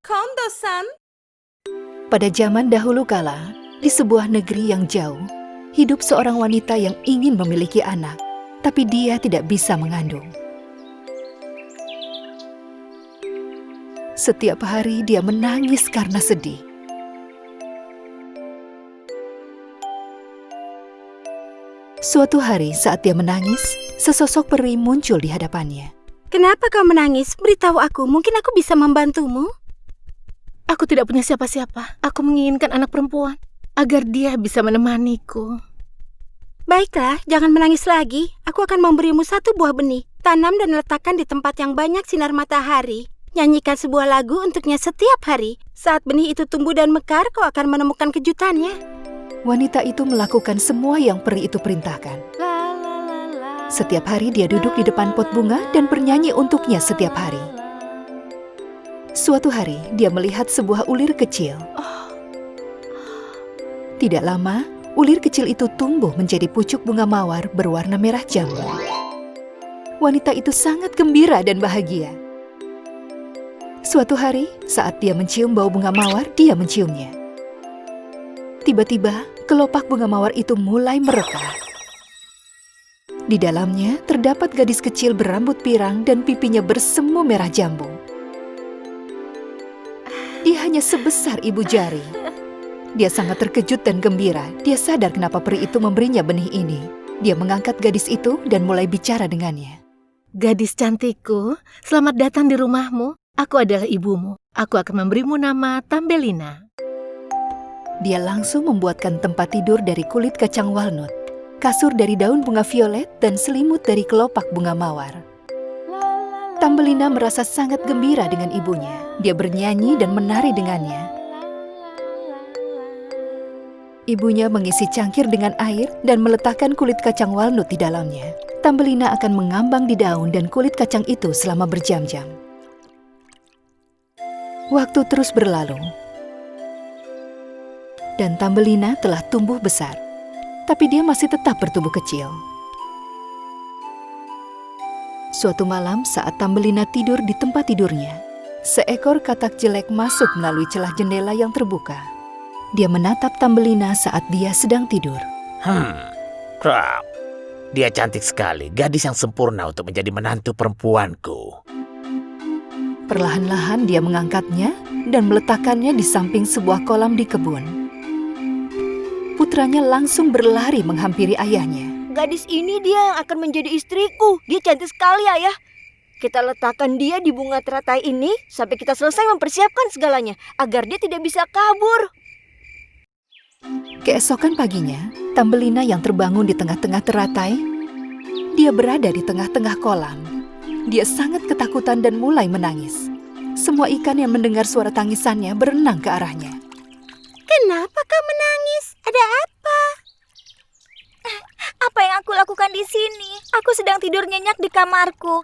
Kondo-san. Pada zaman dahulu kala, di sebuah negeri yang jauh, hidup seorang wanita yang ingin memiliki anak, tapi dia tidak bisa mengandung. Setiap hari dia menangis karena sedih. Suatu hari saat dia menangis, sesosok peri muncul di hadapannya. Kenapa kau menangis? Beritahu aku, mungkin aku bisa membantumu. Aku tidak punya siapa-siapa. Aku menginginkan anak perempuan agar dia bisa menemaniku. Baiklah, jangan menangis lagi. Aku akan memberimu 1 buah benih. Tanam dan letakkan di tempat yang banyak sinar matahari. Nyanyikan sebuah lagu untuknya setiap hari. Saat benih itu tumbuh dan mekar, kau akan menemukan kejutannya. Wanita itu melakukan semua yang peri itu perintahkan. Setiap hari dia duduk di depan pot bunga dan bernyanyi untuknya setiap hari. Suatu hari dia melihat sebuah ulir kecil. Tidak lama, ulir kecil itu tumbuh menjadi pucuk bunga mawar berwarna merah jambu. Wanita itu sangat gembira dan bahagia. Suatu hari, saat dia mencium bau bunga mawar, dia menciumnya. Tiba-tiba, kelopak bunga mawar itu mulai merekah. Di dalamnya terdapat gadis kecil berambut pirang dan pipinya bersemu merah jambu. Dia hanya sebesar ibu jari. Dia sangat terkejut dan gembira. Dia sadar kenapa peri itu memberinya benih ini. Dia mengangkat gadis itu dan mulai bicara dengannya. Gadis cantikku, selamat datang di rumahmu. Aku adalah ibumu. Aku akan memberimu nama Tambelina. Dia langsung membuatkan tempat tidur dari kulit kacang walnut, kasur dari daun bunga violet, dan selimut dari kelopak bunga mawar. Tambelina merasa sangat gembira dengan ibunya. Dia bernyanyi dan menari dengannya. Ibunya mengisi cangkir dengan air dan meletakkan kulit kacang walnut di dalamnya. Tambelina akan mengambang di daun dan kulit kacang itu selama berjam-jam. Waktu terus berlalu, dan Tambelina telah tumbuh besar, tapi dia masih tetap bertubuh kecil. Suatu malam saat Tambelina tidur di tempat tidurnya, seekor katak jelek masuk melalui celah jendela yang terbuka. Dia menatap Tambelina saat dia sedang tidur. Crap. Dia cantik sekali, gadis yang sempurna untuk menjadi menantu perempuanku. Perlahan-lahan dia mengangkatnya dan meletakkannya di samping sebuah kolam di kebun. Putranya langsung berlari menghampiri ayahnya. Gadis ini dia yang akan menjadi istriku. Dia cantik sekali, Ayah. Kita letakkan dia di bunga teratai ini sampai kita selesai mempersiapkan segalanya agar dia tidak bisa kabur. Keesokan paginya, Tambelina yang terbangun di tengah-tengah teratai, dia berada di tengah-tengah kolam. Dia sangat ketakutan dan mulai menangis. Semua ikan yang mendengar suara tangisannya berenang ke arahnya. Kenapa kau menangis? Ada apa? Apa yang aku lakukan di sini? Aku sedang tidur nyenyak di kamarku.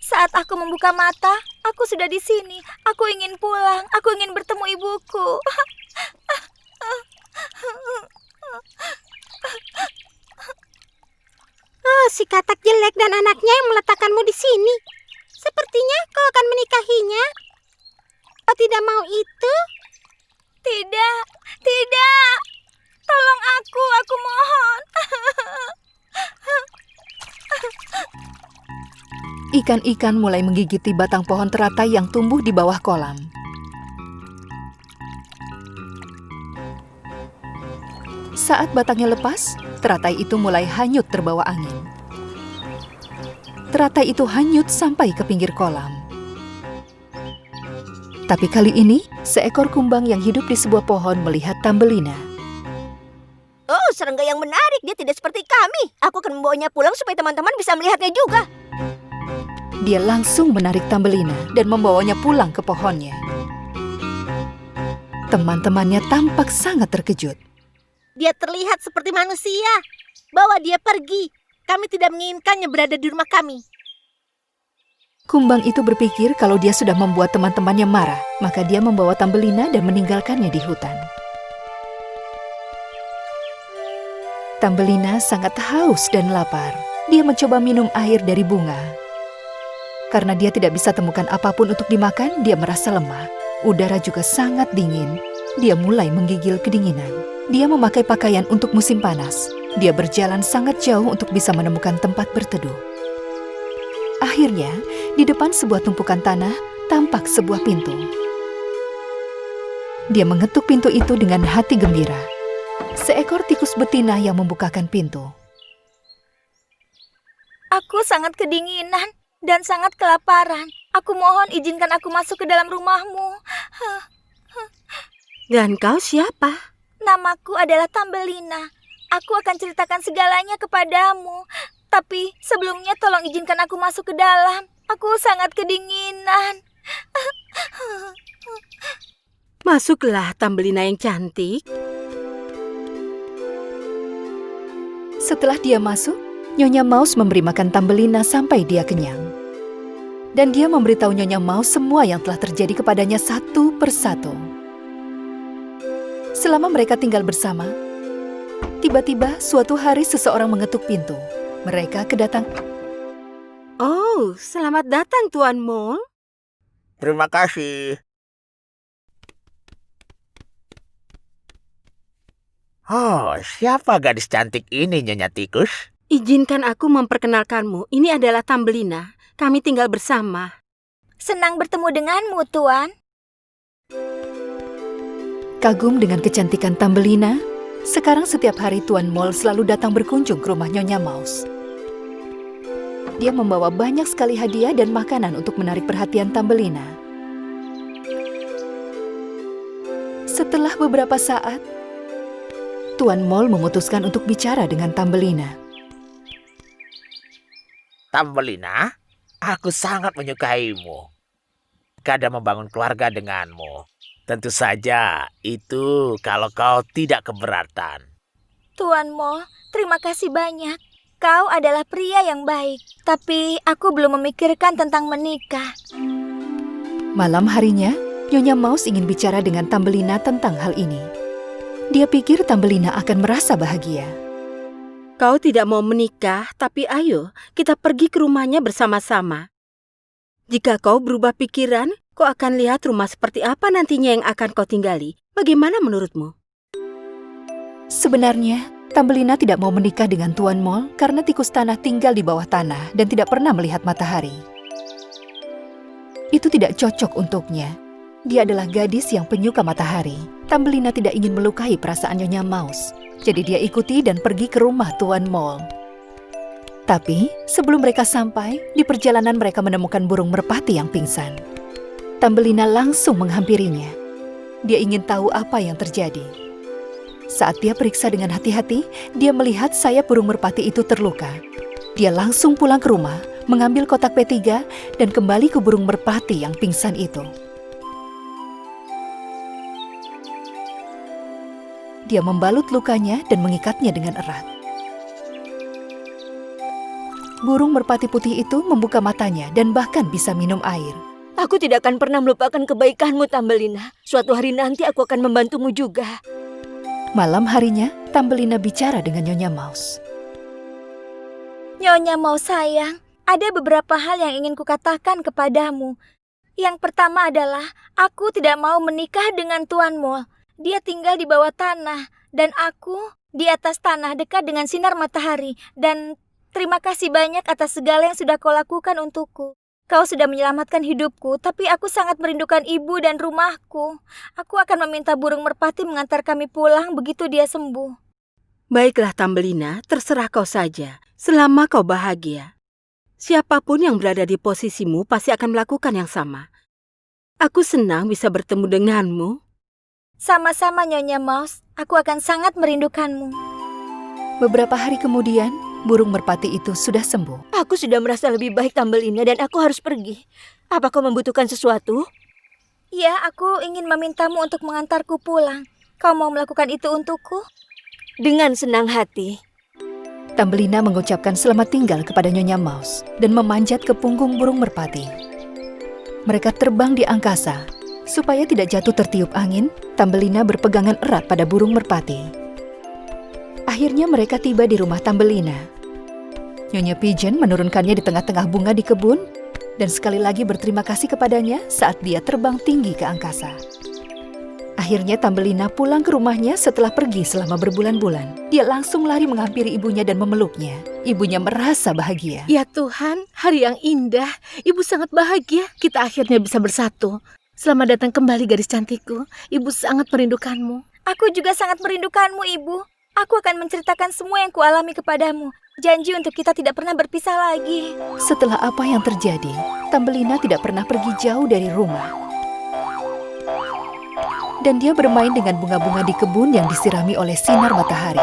Saat aku membuka mata, aku sudah di sini. Aku ingin pulang. Aku ingin bertemu ibuku. Oh, si katak jelek dan anaknya yang meletakkanmu di sini. Sepertinya kau akan menikahinya. Kau tidak mau itu? Tidak, tidak. Tolong aku mohon. Ikan-ikan mulai menggigiti batang pohon teratai yang tumbuh di bawah kolam. Saat batangnya lepas, teratai itu mulai hanyut terbawa angin. Teratai itu hanyut sampai ke pinggir kolam. Tapi kali ini, seekor kumbang yang hidup di sebuah pohon melihat Tambelina. Oh, serangga yang menarik. Dia tidak seperti kami. Aku akan membawanya pulang supaya teman-teman bisa melihatnya juga. Dia langsung menarik Tambelina dan membawanya pulang ke pohonnya. Teman-temannya tampak sangat terkejut. Dia terlihat seperti manusia. Bawa dia pergi. Kami tidak menginginkannya berada di rumah kami. Kumbang itu berpikir kalau dia sudah membuat teman-temannya marah, maka dia membawa Tambelina dan meninggalkannya di hutan. Tambelina sangat haus dan lapar. dia mencoba minum air dari bunga. Karena dia tidak bisa temukan apapun untuk dimakan, dia merasa lemah. Udara juga sangat dingin. Dia mulai menggigil kedinginan. Dia memakai pakaian untuk musim panas. Dia berjalan sangat jauh untuk bisa menemukan tempat berteduh. Akhirnya, di depan sebuah tumpukan tanah, tampak sebuah pintu. Dia mengetuk pintu itu dengan hati gembira. Seekor tikus betina yang membukakan pintu. Aku sangat kedinginan dan sangat kelaparan. Aku mohon izinkan aku masuk ke dalam rumahmu. Dan kau siapa? Namaku adalah Tambelina. Aku akan ceritakan segalanya kepadamu. Tapi sebelumnya tolong izinkan aku masuk ke dalam. Aku sangat kedinginan. Masuklah, Tambelina yang cantik. Setelah dia masuk, Nyonya Maus memberi makan Tambelina sampai dia kenyang. Dan dia memberitahu Nyonya Maus semua yang telah terjadi kepadanya satu persatu. Selama mereka tinggal bersama, tiba-tiba suatu hari seseorang mengetuk pintu. Mereka kedatang. Oh, selamat datang Tuan Mole. Terima kasih. Oh, siapa gadis cantik ini, Nyonya Tikus? Izinkan aku memperkenalkanmu. Ini adalah Tambelina. Kami tinggal bersama. Senang bertemu denganmu, Tuan. Kagum dengan kecantikan Tambelina, sekarang setiap hari Tuan Mole selalu datang berkunjung ke rumah Nyonya Maus. Dia membawa banyak sekali hadiah dan makanan untuk menarik perhatian Tambelina. Setelah beberapa saat, Tuan Mole memutuskan untuk bicara dengan Tambelina. Tambelina, aku sangat menyukaimu. Kadang membangun keluarga denganmu. Tentu saja, itu kalau kau tidak keberatan. Tuan Mole, terima kasih banyak. Kau adalah pria yang baik. Tapi aku belum memikirkan tentang menikah. Malam harinya, Nyonya Maus ingin bicara dengan Tambelina tentang hal ini. Dia pikir Tambelina akan merasa bahagia. Kau tidak mau menikah, tapi ayo kita pergi ke rumahnya bersama-sama. Jika kau berubah pikiran, kau akan lihat rumah seperti apa nantinya yang akan kau tinggali. Bagaimana menurutmu? Sebenarnya, Tambelina tidak mau menikah dengan Tuan Mole karena tikus tanah tinggal di bawah tanah dan tidak pernah melihat matahari. Itu tidak cocok untuknya. Dia adalah gadis yang penyuka matahari. Tambelina tidak ingin melukai perasaan Nyonya Maus. Jadi dia ikuti dan pergi ke rumah Tuan Mole. Tapi sebelum mereka sampai, di perjalanan mereka menemukan burung merpati yang pingsan. Tambelina langsung menghampirinya. Dia ingin tahu apa yang terjadi. Saat dia periksa dengan hati-hati, dia melihat sayap burung merpati itu terluka. Dia langsung pulang ke rumah, mengambil kotak P3 dan kembali ke burung merpati yang pingsan itu. Dia membalut lukanya dan mengikatnya dengan erat. Burung merpati putih itu membuka matanya dan bahkan bisa minum air. Aku tidak akan pernah melupakan kebaikanmu, Tambelina. Suatu hari nanti aku akan membantumu juga. Malam harinya, Tambelina bicara dengan Nyonya Maus. Nyonya Maus sayang, ada beberapa hal yang ingin kukatakan kepadamu. Yang pertama adalah, aku tidak mau menikah dengan Tuan Mole. Dia tinggal di bawah tanah, dan aku di atas tanah dekat dengan sinar matahari. Dan terima kasih banyak atas segala yang sudah kau lakukan untukku. Kau sudah menyelamatkan hidupku, tapi aku sangat merindukan ibu dan rumahku. Aku akan meminta burung merpati mengantar kami pulang begitu dia sembuh. Baiklah Tambelina, terserah kau saja. Selama kau bahagia. Siapapun yang berada di posisimu pasti akan melakukan yang sama. Aku senang bisa bertemu denganmu. Sama-sama Nyonya Maus, aku akan sangat merindukanmu. Beberapa hari kemudian, burung merpati itu sudah sembuh. Aku sudah merasa lebih baik, Tambelina, dan aku harus pergi. Apa kau membutuhkan sesuatu? Ya, aku ingin memintamu untuk mengantarku pulang. Kau mau melakukan itu untukku? Dengan senang hati. Tambelina mengucapkan selamat tinggal kepada Nyonya Maus dan memanjat ke punggung burung merpati. Mereka terbang di angkasa. Supaya tidak jatuh tertiup angin, Tambelina berpegangan erat pada burung merpati. Akhirnya mereka tiba di rumah Tambelina. Nyonya Pigeon menurunkannya di tengah-tengah bunga di kebun dan sekali lagi berterima kasih kepadanya saat dia terbang tinggi ke angkasa. Akhirnya Tambelina pulang ke rumahnya setelah pergi selama berbulan-bulan. Dia langsung lari menghampiri ibunya dan memeluknya. Ibunya merasa bahagia. Ya Tuhan, hari yang indah. Ibu sangat bahagia kita akhirnya bisa bersatu. Selamat datang kembali gadis cantikku. Ibu sangat merindukanmu. Aku juga sangat merindukanmu, Ibu. Aku akan menceritakan semua yang kualami kepadamu. Janji untuk kita tidak pernah berpisah lagi. Setelah apa yang terjadi, Tambelina tidak pernah pergi jauh dari rumah. Dan dia bermain dengan bunga-bunga di kebun yang disirami oleh sinar matahari.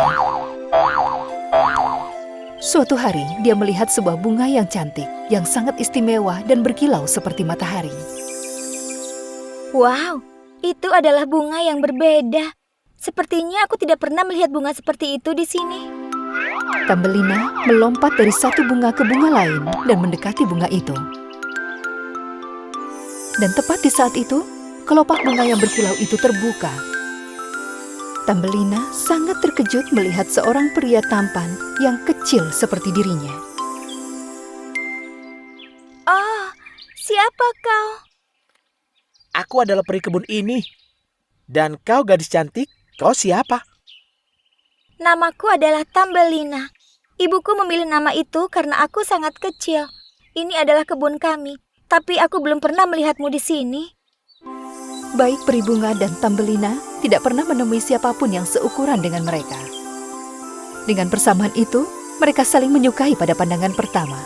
Suatu hari, dia melihat sebuah bunga yang cantik, yang sangat istimewa dan berkilau seperti matahari. Wow, itu adalah bunga yang berbeda. Sepertinya aku tidak pernah melihat bunga seperti itu di sini. Tambelina melompat dari satu bunga ke bunga lain dan mendekati bunga itu. Dan tepat di saat itu, kelopak bunga yang berkilau itu terbuka. Tambelina sangat terkejut melihat seorang pria tampan yang kecil seperti dirinya. Oh, siapa kau? Aku adalah peri kebun ini. Dan kau gadis cantik, kau siapa? Namaku adalah Tambelina. Ibuku memilih nama itu karena aku sangat kecil. Ini adalah kebun kami, tapi aku belum pernah melihatmu di sini. Baik peri bunga dan Tambelina tidak pernah menemui siapapun yang seukuran dengan mereka. Dengan persamaan itu, mereka saling menyukai pada pandangan pertama.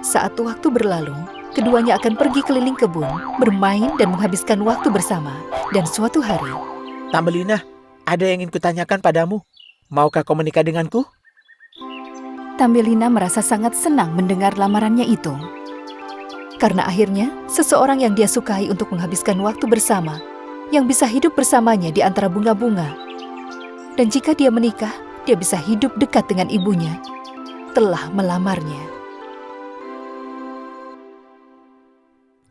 Saat waktu berlalu, keduanya akan pergi keliling kebun, bermain dan menghabiskan waktu bersama. Dan suatu hari, Tambelina, ada yang ingin kutanyakan padamu. Maukah kau menikah denganku? Tambelina merasa sangat senang mendengar lamarannya itu. Karena akhirnya, seseorang yang dia sukai untuk menghabiskan waktu bersama, yang bisa hidup bersamanya di antara bunga-bunga. Dan jika dia menikah, dia bisa hidup dekat dengan ibunya, telah melamarnya.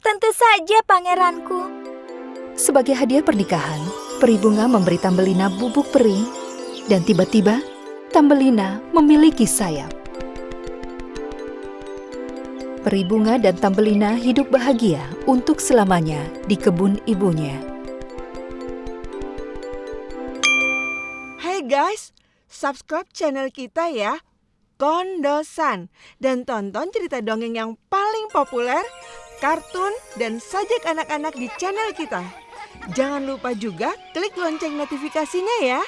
Tentu saja, pangeranku. Sebagai hadiah pernikahan, peri bunga memberi Tambelina bubuk peri, dan tiba-tiba Tambelina memiliki sayap. Peri bunga dan Tambelina hidup bahagia untuk selamanya di kebun ibunya. Hai guys, subscribe channel kita ya, Kondosan, dan tonton cerita dongeng yang paling populer, kartun, dan sajak anak-anak di channel kita. Jangan lupa juga klik lonceng notifikasinya ya.